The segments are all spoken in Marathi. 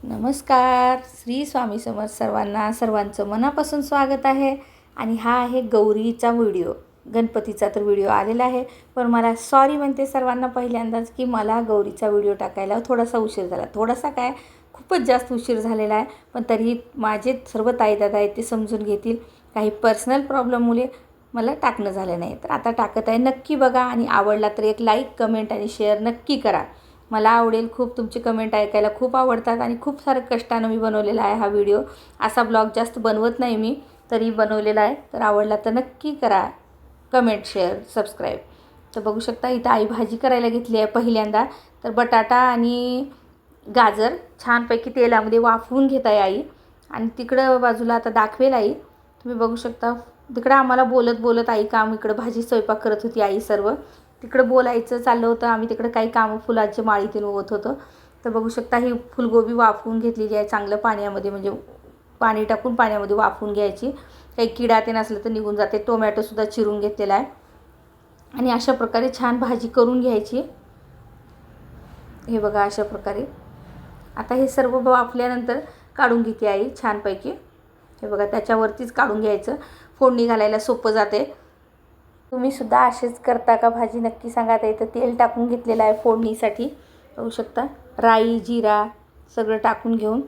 नमस्कार. श्री स्वामी समर्थ सर्वांना. सर्वांचं मनापासून स्वागत आहे. आणि हा आहे गौरीचा व्हिडिओ. गणपतीचा तर व्हिडिओ आलेला आहे, पण मला सॉरी म्हणते सर्वांना पहिल्यांदाच की मला गौरीचा व्हिडिओ टाकायला थोडासा उशीर झाला. थोडासा काय, खूपच जास्त उशीर झालेला आहे. पण तरीही माझे सर्व ताईदादा आहेत ते समजून घेतील. काही पर्सनल प्रॉब्लेममुळे मला टाकणं झालं नाही, तर आता टाकत आहे. नक्की बघा आणि आवडला तर एक लाईक, कमेंट आणि शेअर नक्की करा. मला आवडेल. खूप तुमची कमेंट ऐकायला खूप आवडतात आणि खूप सारं कष्टानं मी बनवलेला आहे हा व्हिडिओ. असा ब्लॉग जास्त बनवत नाही मी, तरी बनवलेला आहे. तर आवडला तर नक्की करा कमेंट, शेअर, सबस्क्राईब. तर बघू शकता इथं आई भाजी करायला घेतली आहे पहिल्यांदा. तर बटाटा आणि गाजर छानपैकी तेलामध्ये वाफवून घेत आहे आई. आणि तिकडं बाजूला आता दाखवेल आई. तुम्ही बघू शकता तिकडं आम्हाला बोलत बोलत आई काम इकडं भाजी स्वयंपाक करत होती आई सर्व. तिकडं बोलायचं चाललं होतं. आम्ही तिकडं काही कामं फुलाचे माळीतील होत होतं. तर बघू शकता ही फुलगोबी वाफवून घेतलेली आहे चांगलं पाण्यामध्ये, म्हणजे पाणी टाकून पाण्यामध्ये वाफवून घ्यायची. काही किडा ते नसलं तर निघून जाते. टोमॅटोसुद्धा चिरून घेतलेला आहे आणि अशा प्रकारे छान भाजी करून घ्यायची. हे बघा अशा प्रकारे. आता हे सर्व वाफल्यानंतर काढून घेते आई छानपैकी. हे बघा त्याच्यावरतीच काढून घ्यायचं. फोडणी घालायला सोपं जाते. तुम्हीसुद्धा असेच करता का भाजी नक्की सांगा. आता इथं तेल टाकून घेतलेलं आहे फोडणीसाठी. बघू शकता राई, जिरा सगळं टाकून घेऊन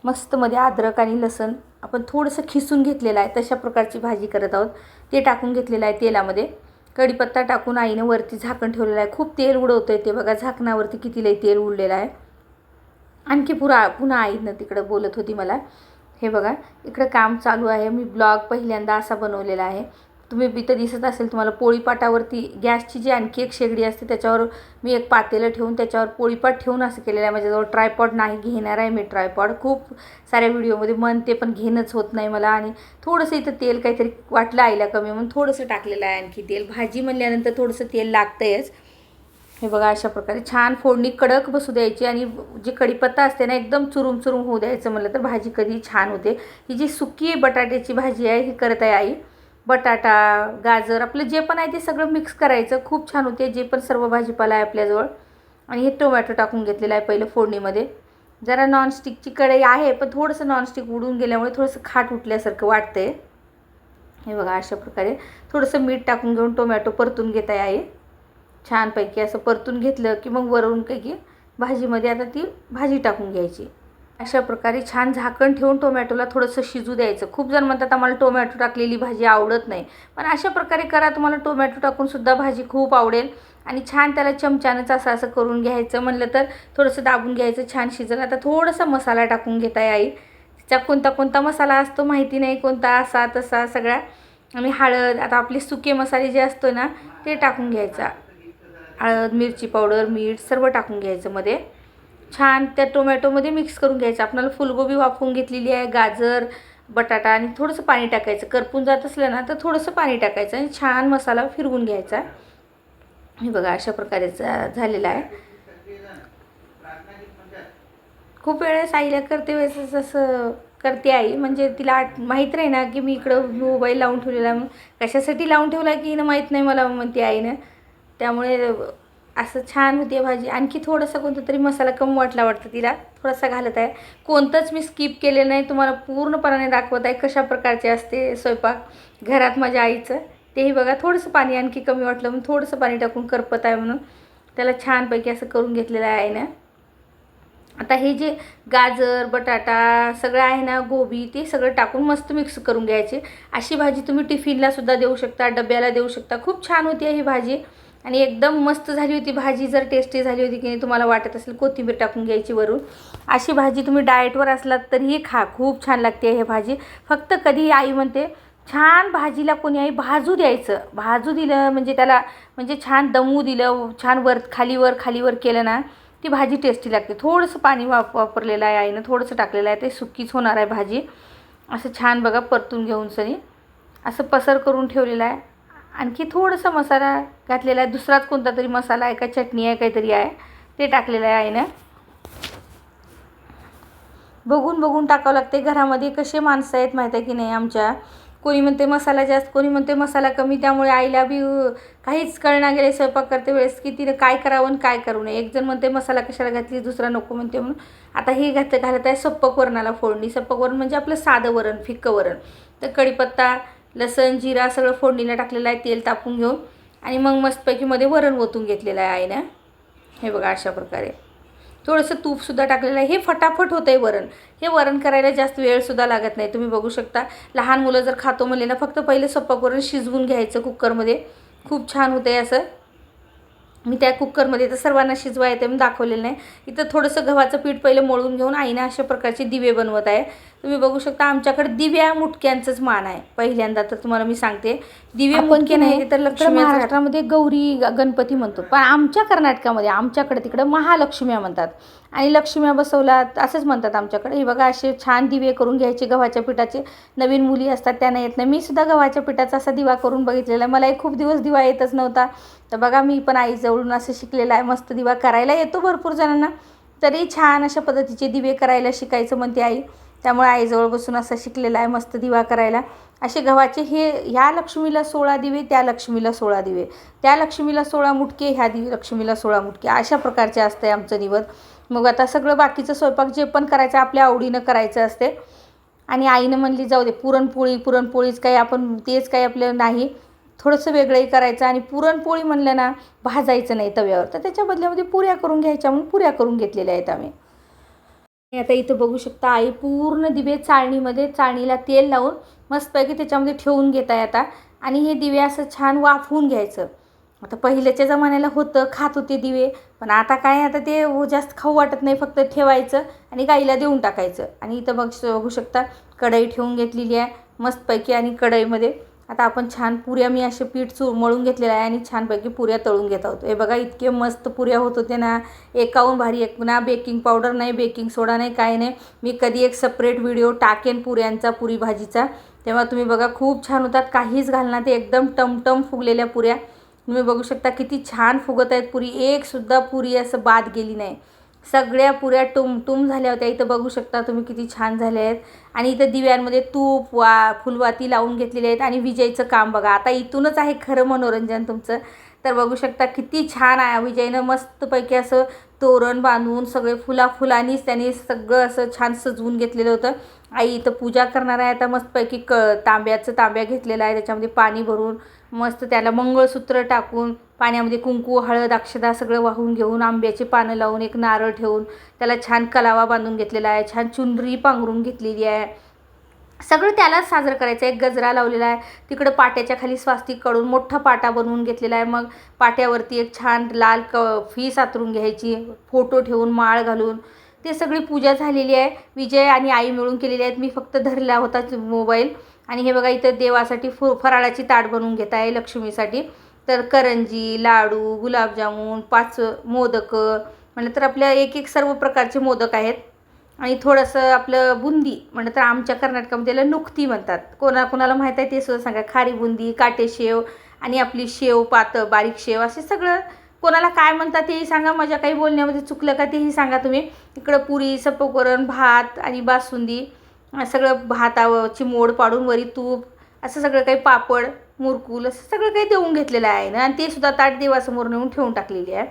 मस्तमध्ये अद्रक आणि लसूण आपण थोडंसं खिसून घेतलेलं आहे. तशा प्रकारची भाजी करत आहोत. ते टाकून घेतलेलं आहे तेलामध्ये. कढीपत्ता टाकून आईनं वरती झाकण ठेवलेलं आहे. खूप तेल उडवतं आहे ते बघा. झाकणावरती किती लई तेल उडलेलं आहे. आणखी पुन्हा आईनं तिकडं बोलत होती मला. हे बघा इकडं काम चालू आहे. मी ब्लॉग पहिल्यांदा असा बनवलेला आहे. तुम्ही इथं दिसत असेल तुम्हाला पोळीपाटावरती गॅसची जी आणखी एक शेगडी असते त्याच्यावर मी एक पातेलं ठेवून त्याच्यावर पोळीपाट ठेवून असं केलेलं आहे. माझ्याजवळ ट्रायपॉड नाही, घेणार आहे मी ट्रायपॉड. खूप साऱ्या व्हिडिओमध्ये म्हणते पण घेणंच होत नाही मला. आणि थोडंसं इथं तेल काहीतरी वाटलं आईला कमी म्हणून थोडंसं टाकलेलं आहे आणखी तेल. भाजी म्हणल्यानंतर थोडंसं तेल लागतंयच. हे बघा अशा प्रकारे छान फोडणी कडक बसू द्यायची. आणि जे कढीपत्ता असते ना एकदम चुरून चुरून होऊ द्यायचं म्हणलं तर भाजी कधी छान होते. ही जी सुकी बटाट्याची भाजी आहे ही करत आहे आई. बटाटा, गाजर आपलं जे पण आहे ते सगळं मिक्स करायचं. खूप छान होते जे पण सर्व भाजीपाला आहे आपल्याजवळ. आणि हे टोमॅटो टाकून घेतलेलं आहे पहिलं फोडणीमध्ये. जरा नॉनस्टिकची कढई आहे पण थोडंसं नॉनस्टिक उडून गेल्यामुळे थोडंसं खाट उठल्यासारखं वाटतंय. हे बघा अशा प्रकारे थोडंसं मीठ टाकून घेऊन टोमॅटो परतून घेत आहे आई. छानपैकी असं परतून घेतलं की मग वरून काही की भाजीमध्ये आता ती भाजी टाकून घ्यायची. अशा प्रकारे छान झाकण ठेवून टोमॅटोला थोडंसं शिजू द्यायचं. खूप जण म्हणतात आम्हाला टोमॅटो टाकलेली भाजी आवडत नाही, पण अशा प्रकारे करा. तुम्हाला टोमॅटो टाकूनसुद्धा भाजी खूप आवडेल. आणि छान त्याला चमच्यानंच असं करून घ्यायचं. म्हणलं तर थोडंसं दाबून घ्यायचं. छान शिजलं. आता थोडासा मसाला टाकून घेत आहे आई. तिचा कोणता मसाला असतो माहिती नाही, कोणता असा तसा सगळा. आणि हळद, आता आपले सुके मसाले जे असतो ना ते टाकून घ्यायचा. हळद, मिरची पावडर, मीठ सर्व टाकून घ्यायचं मध्ये. छान त्या टोमॅटोमध्ये मिक्स करून घ्यायचं. आपल्याला फुलगोबी वाफवून घेतलेली आहे, गाजर, बटाटा आणि थोडंसं पाणी टाकायचं. करपून जात असलं ना तर थोडंसं पाणी टाकायचं आणि छान मसाला फिरवून घ्यायचा. हे बघा अशा प्रकारे झालेला आहे. खूप वेळेस आईला करते वेळेस असं करते आई, म्हणजे तिला माहीत नाही ना की मी इकडं मोबाईल लावून ठेवलेला. कशासाठी लावून ठेवला की ना माहीत नाही मला म्हणते आईनं. त्यामुळे असं छान होते भाजी. आणखी थोडंसं कोणतं तरी मसाला कमी वाटला वाटतं तिला, थोडासा घालत आहे. कोणतंच मी स्किप केले नाही. तुम्हाला पूर्णपणे दाखवत आहे कशा प्रकारचे असते स्वयंपाक घरात माझ्या आईचं. तेही बघा. थोडंसं पाणी आणखी कमी वाटलं म्हणून थोडंसं पाणी टाकून करपत आहे म्हणून त्याला छानपैकी असं करून घेतलेलं आहे आईनं. आता हे जे गाजर, बटाटा सगळं आहे ना, गोबी, ते सगळं टाकून मस्त मिक्स करून घ्यायचे. अशी भाजी तुम्ही टिफिनलासुद्धा देऊ शकता, डब्याला देऊ शकता. खूप छान होती ही भाजी आणि एकदम मस्त झाली होती भाजी. जर टेस्टी झाली होती की नाही तुम्हाला वाटत असेल कोथिंबीर टाकून घ्यायची वरून. अशी भाजी तुम्ही डाएटवर असलात तरीही खा. खूप छान लागते ही भाजी. फक्त कधी आई म्हणते छान भाजीला कोणी आई भाजू द्यायचं. भाजू दिलं म्हणजे त्याला म्हणजे छान दमू दिलं, छान खालीवर केलं ना ती भाजी टेस्टी लागते. थोडंसं पाणी वापरलेलं आहे आईनं, थोडंसं टाकलेलं आहे. ते सुकीच होणार आहे भाजी. असं छान बघा परतून घेऊन सनी असं पसर करून ठेवलेलं आहे. आणखी थोडंसं मसाला घातलेला आहे. दुसराच कोणता तरी मसाला आहे का चटणी आहे काहीतरी आहे ते टाकलेलं आहे आईनं. बघून टाकावं लागते. घरामध्ये कसे माणसं आहेत माहीत आहे की नाही आमच्या, कोणी म्हणते मसाला जास्त, कोणी म्हणते मसाला कमी. त्यामुळे आईला बी काहीच कळना गेले स्वयंपाक करते वेळेस की तिने काय करावं आणि काय करू नये. एक जण म्हणते मसाला कशाला घातली, दुसरा नको म्हणते म्हणून. आता हे घालत आहे सप्पक वरणाला फोडणी. सप्पक वरण म्हणजे आपलं साधं वरण, फिक्कं वरण. तर कढीपत्ता, लसण, जिरा सगळं फोडणीला टाकलेलं आहे, तेल तापून घेऊन. आणि मग मस्तपैकी मध्ये वरण ओतून घेतलेलं आहे आईनं. हे बघा अशा प्रकारे थोडंसं तूपसुद्धा टाकलेलं आहे. हे फटाफट होतं आहे वरण. हे वरण करायला जास्त वेळसुद्धा लागत नाही. तुम्ही बघू शकता, लहान मुलं जर खातो म्हणले ना, फक्त पहिले सप्पक वरण शिजवून घ्यायचं कुकरमध्ये. खूप छान होतं आहे असं. मी त्या कुकरमध्ये तर सर्वांना शिजवा येते म्हणून दाखवलेलं नाही. इथं थोडंसं गव्हाचं पीठ पहिलं मळून घेऊन आईनं अशा प्रकारचे दिवे बनवत आहे. तुम्ही बघू शकता, आमच्याकडे दिव्या मुटक्यांचंच मान आहे. पहिल्यांदा तर तुम्हाला मी सांगते, दिवे मुटके नाही तर लक्ष्मी. महाराष्ट्रामध्ये गौरी गणपती म्हणतो, पण आमच्या कर्नाटकामध्ये आमच्याकडे तिकडं महालक्ष्म्या म्हणतात. आणि लक्ष्म्या बसवलात असंच म्हणतात आमच्याकडे. हे बघा असे छान दिवे करून घ्यायचे गव्हाच्या पिठाचे. नवीन मुली असतात त्यांना येत नाही. मी सुद्धा गव्हाच्या पिठाचा असा दिवा करून बघितलेला आहे. मलाही खूप दिवस दिवा येतच नव्हता. तर बघा मी पण आईजवळून असं शिकलेलं आहे. मस्त दिवा करायला येतो भरपूर जणांना, तरी छान अशा पद्धतीचे दिवे करायला शिकायचं म्हणते आई. त्यामुळे आईजवळ बसून असं शिकलेलं आहे मस्त दिवा करायला. असे गव्हाचे हे ह्या लक्ष्मीला 16 दिवे, त्या लक्ष्मीला 16 दिवे, त्या लक्ष्मीला 16 मुटके, ह्या लक्ष्मीला 16 मुटके, अशा प्रकारचे असते आमचं निवद. मग आता सगळं बाकीचं स्वयंपाक जे पण करायचं आपल्या आवडीनं करायचं असते. आणि आईनं म्हणली जाऊ दे, पुरणपोळीच काही आपण तेच काही आपलं नाही, थोडंसं वेगळंही करायचं. आणि पुरणपोळी म्हणलं ना, भाजायचं नाही तव्यावर, तर त्याच्या बदल्यामध्ये पुऱ्या करून घ्यायच्या म्हणून पुऱ्या करून घेतलेल्या आहेत आम्ही. आता इथं बघू शकता, आई पूर्ण दिवे चाळणीला तेल लावून मस्तपैकी त्याच्यामध्ये ठेवून घेत आहे आता. आणि हे दिवे असं छान वाफवून घ्यायचं. आता पहिल्याच्या जमान्याला होतं, खात होते दिवे, पण आता काय, आता ते जास्त खाऊ वाटत नाही. फक्त ठेवायचं आणि गाईला देऊन टाकायचं. आणि इथं बघू शकता, कढई ठेवून घेतलेली आहे मस्तपैकी. आणि कढईमध्ये आता आपण छान पुऱ्या, मी असे पीठ मळून घेतलेलं आहे आणि छानपैकी पुऱ्या तळून घेत आहोत. हे बघा इतके मस्त पुऱ्या होत होते ना, एकाहून भारी. एक ना बेकिंग पावडर नाही, बेकिंग सोडा नाही, काय नाही. मी कधी एक सेपरेट व्हिडिओ टाकेन पुऱ्यांचा, पुरी भाजीचा, तेव्हा तुम्ही बघा खूप छान होतात. काहीच घालणार, ते एकदम टमटम फुगलेल्या पुऱ्या. तुम्ही बघू शकता किती छान फुगत आहेत पुरी. एकसुद्धा पुरी असं बाद गेली नाही. सगळ्या पुऱ्या टुमटुम झाल्या होत्या. इथं बघू शकता तुम्ही किती छान झाल्या आहेत. आणि इथं दिव्यांमध्ये तूप फुलवाती लावून घेतलेले आहेत. आणि विजेचं काम बघा, आता इथूनच आहे खरं मनोरंजन तुमचं. तर बघू शकता किती छान आहे. विजयनं मस्तपैकी असं तोरण बांधून सगळे फुलांनीच त्यांनी सगळं असं छान सजवून घेतलेलं होतं. आई इथं पूजा करणार आहे आता. मस्तपैकी तांब्या घेतलेला आहे, त्याच्यामध्ये पाणी भरून मस्त त्याला मंगळसूत्र टाकून, पाण्यामध्ये कुंकू, हळद, अक्षता सगळं वाहून घेऊन, आंब्याची पानं लावून, एक नारळ ठेवून त्याला छान कलावा बांधून घेतलेला आहे. छान चुनरी पांघरून घेतलेली आहे. सगळं त्यालाच साजरं करायचं. एक गजरा लावलेला आहे. तिकडं पाट्याच्या खाली स्वास्तिक काढून मोठा पाटा बनवून घेतलेला आहे. मग पाट्यावरती एक छान लाल फीस आतरून घ्यायची, फोटो ठेवून, माळ घालून. ते सगळी पूजा झालेली आहे. विजय आणि आई मिळून केलेली आहेत. मी फक्त धरला होता मोबाईल. आणि हे बघा इथं देवासाठी फराळाची ताट बनवून घेत आहे लक्ष्मीसाठी. तर करंजी, लाडू, गुलाबजामुन, 5 मोदक म्हणलं तर आपल्या एक सर्व प्रकारचे मोदक आहेत. आणि थोडंसं आपलं बुंदी म्हणलं तर आमच्या कर्नाटकामध्ये त्याला नुक्ती म्हणतात. कोणाला माहीत आहे ते सुद्धा सांगा. खारी बुंदी, काटे शेव आणि आपली शेव पातळ बारीक शेव, असे सगळं कोणाला काय म्हणतात तेही सांगा. माझ्या काही बोलण्यामध्ये चुकलं का तेही सांगा तुम्ही. इकडं पुरी, सप्पक वरण, भात आणि बासुंदी, सगळं भाताची मोड पाडून वरी तूप, असं सगळं काही पापड, मुरकूल, असं सगळं काही देऊन घेतलेलं आहे ना. आणि ते सुद्धा ताट देवासमोर नेऊन ठेवून टाकलेली आहे.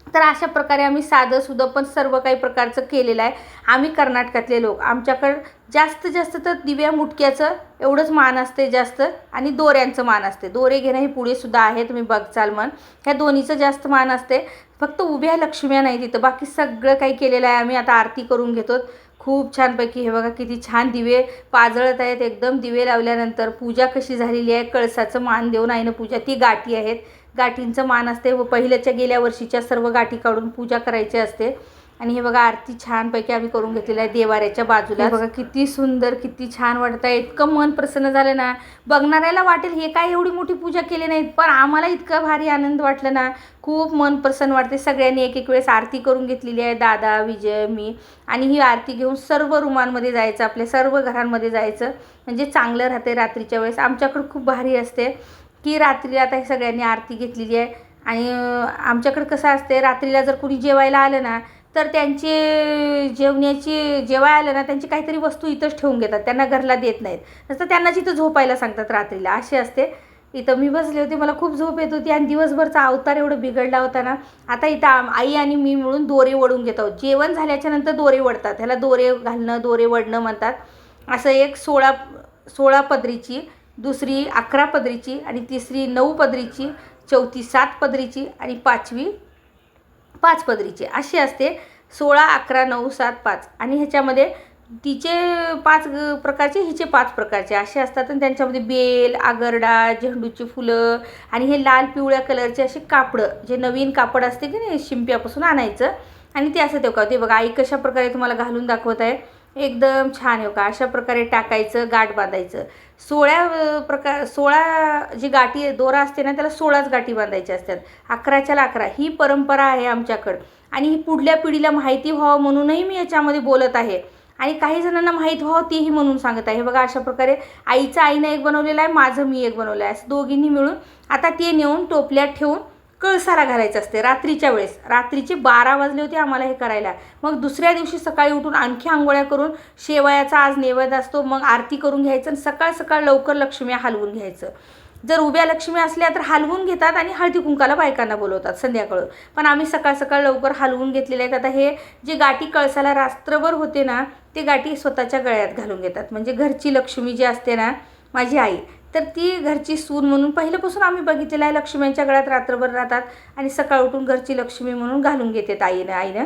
तर अशा प्रकारे आम्ही साधंसुद्धा पण सर्व काही प्रकारचं केलेलं आहे. आम्ही कर्नाटकातले लोक, आमच्याकडं जास्त तर दिव्या मुटक्याचं एवढंच मान असते जास्त. आणि दोऱ्यांचं मान असते. दोरे घेणं हे पुढे सुद्धा आहे, तुम्ही बघचाल मन. ह्या दोन्हीचं जास्त मान असते. फक्त उभ्या लक्ष्म्या नाही तिथं, बाकी सगळं काही केलेलं आहे आम्ही. आता आरती करून घेतो खूप छानपैकी. हे बघा किती छान दिवे पाजळत आहेत एकदम. दिवे लावल्यानंतर पूजा कशी झालेली आहे. कळसाचं मान देऊन आईनं पूजा, ती गाठी आहेत, गाठींचं मान असते. व पहिल्याच्या गेल्या वर्षीच्या सर्व गाठी काढून पूजा करायची असते. आणि हे बघा आरती छानपैकी आम्ही करून घेतलेलं आहे देवाऱ्याच्या बाजूला. बघा किती सुंदर, किती छान वाटत आहे. इतकं मन प्रसन्न झालं ना, बघणाऱ्याला वाटेल हे काय एवढी मोठी पूजा केली नाहीत, पण आम्हाला इतकं भारी आनंद वाटलं ना, खूप मन प्रसन्न वाटते. सगळ्यांनी एक वेळेस आरती करून घेतलेली आहे, दादा, विजय, मी. आणि ही आरती घेऊन सर्व रूमांमध्ये जायचं, आपल्या सर्व घरांमध्ये जायचं, म्हणजे चांगलं राहते. रात्रीच्या वेळेस आमच्याकडं खूप भारी असते की रात्री आता सगळ्यांनी आरती घेतलेली आहे. आणि आमच्याकडं कसं असते, रात्रीला जर कुणी जेवायला आलं ना, तर त्यांचे जेवाय आलं ना त्यांची काहीतरी वस्तू इथंच ठेवून घेतात, त्यांना घरला देत नाहीत. नसतं त्यांना जिथं झोपायला सांगतात रात्रीला, असे असते. इथं मी बसले होते, मला खूप झोप येत होती आणि दिवसभरचा अवतार एवढं बिघडला होता ना. आता इथं आई आणि मी मिळून दोरे वडून घेत आहोत. जेवण झाल्याच्या नंतर दोरे वडतात, ह्याला दोरे घालणं, दोरे वडणं म्हणतात. असं एक 16 पदरीची, दुसरी 11 पदरीची आणि तिसरी 9 पदरीची, चौथी 7 पदरीची आणि पाचवी 5 पदरीची अशी असते. 16, 11, 9, 7, 5 आणि ह्याच्यामध्ये तिचे 5 प्रकारचे, हिचे 5 प्रकारचे असे असतात. आणि त्यांच्यामध्ये बेल, आगरडा, झेंडूची फुलं आणि हे लाल पिवळ्या कलरचे असे कापडं, जे नवीन कापड असते की नाही शिंप्यापासून आणायचं आणि ते असं तेव्हा ते बघा आई कशा प्रकारे तुम्हाला घालून दाखवत आहे. एकदम छान आहे का. अशा प्रकारे टाकायचं, गाठ बांधायचं. 16 जी गाठी दोरा असते ना त्याला 16च गाठी बांधायच्या असतात. 11च्याला 11 ही परंपरा आहे आमच्याकडं आणि ही पुढल्या पिढीला माहिती व्हावं म्हणूनही मी याच्यामध्ये बोलत आहे आणि काही जणांना माहीत व्हावं तेही म्हणून सांगत आहे. बघा अशा प्रकारे आईनं एक बनवलेलं आहे, माझं मी एक बनवलं आहे, असं दोघींनी मिळून. आता ते नेऊन टोपल्यात ठेवून कळसाला घालायचं असते रात्रीच्या वेळेस. रात्रीचे 12 वाजले होते आम्हाला हे करायला. मग दुसऱ्या दिवशी सकाळी उठून आणखी आंघोळ्या करून शेवयाचा आज नैवेद्य असतो, मग आरती करून घ्यायचं आणि सकाळ लवकर लक्ष्मी हलवून घ्यायचं. जर उभ्या लक्ष्मी असल्या तर हलवून घेतात आणि हळदी कुंकाला बायकांना बोलवतात संध्याकाळ. पण आम्ही सकाळ लवकर हलवून घेतलेले आहेत. आता हे जे गाठी कळसाला रात्रभर होते ना ते गाठी स्वतःच्या गळ्यात घालून घेतात. म्हणजे घरची लक्ष्मी जी असते ना माझी आई, तर ती घरची सून म्हणून पहिल्यापासून आम्ही बघितलेलं आहे. लक्ष्म्यांच्या गळ्यात रात्रभर राहतात आणि सकाळ उठून घरची लक्ष्मी म्हणून घालून घेतात आईनं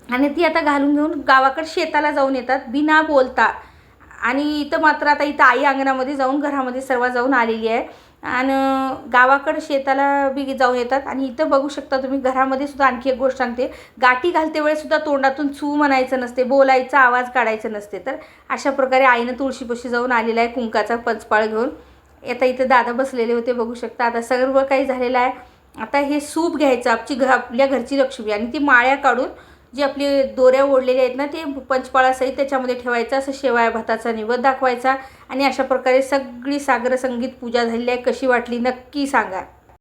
आणि ती आता घालून घेऊन गावाकडे शेताला जाऊन येतात बिना बोलता. आणि इथं मात्र आता इथं आई अंगणामध्ये जाऊन घरामध्ये सर्व जाऊन आलेली आहे आणि गावाकडे शेताला बी जाऊन येतात. आणि इथं बघू शकता तुम्ही घरामध्ये सुद्धा आणखी एक गोष्ट सांगते. गाठी घालते वेळेसुद्धा तोंडातून चू म्हणायचं नसते, बोलायचा आवाज काढायचं नसते. तर अशा प्रकारे आईनं तुळशीपाशी जाऊन आलेला आहे कुंकाचा पंचपाळ घेऊन. आता इथं दादा बसलेले होते बघू शकता. आता सर्व काही झालेलं आहे. आता हे सूप घ्यायचं आपल्या घरची लक्ष्मी आणि ती माळ्या काढून जे आपले दोऱ्या ओढलेल्या आहेत ना ते पंचपाळासहित त्याच्यामध्ये ठेवायचं. असं शेवया भाताचा निवेद दाखवायचा आणि अशा प्रकारे सगळी सागर संगीत पूजा झालेली आहे. कशी वाटली नक्की सांगा.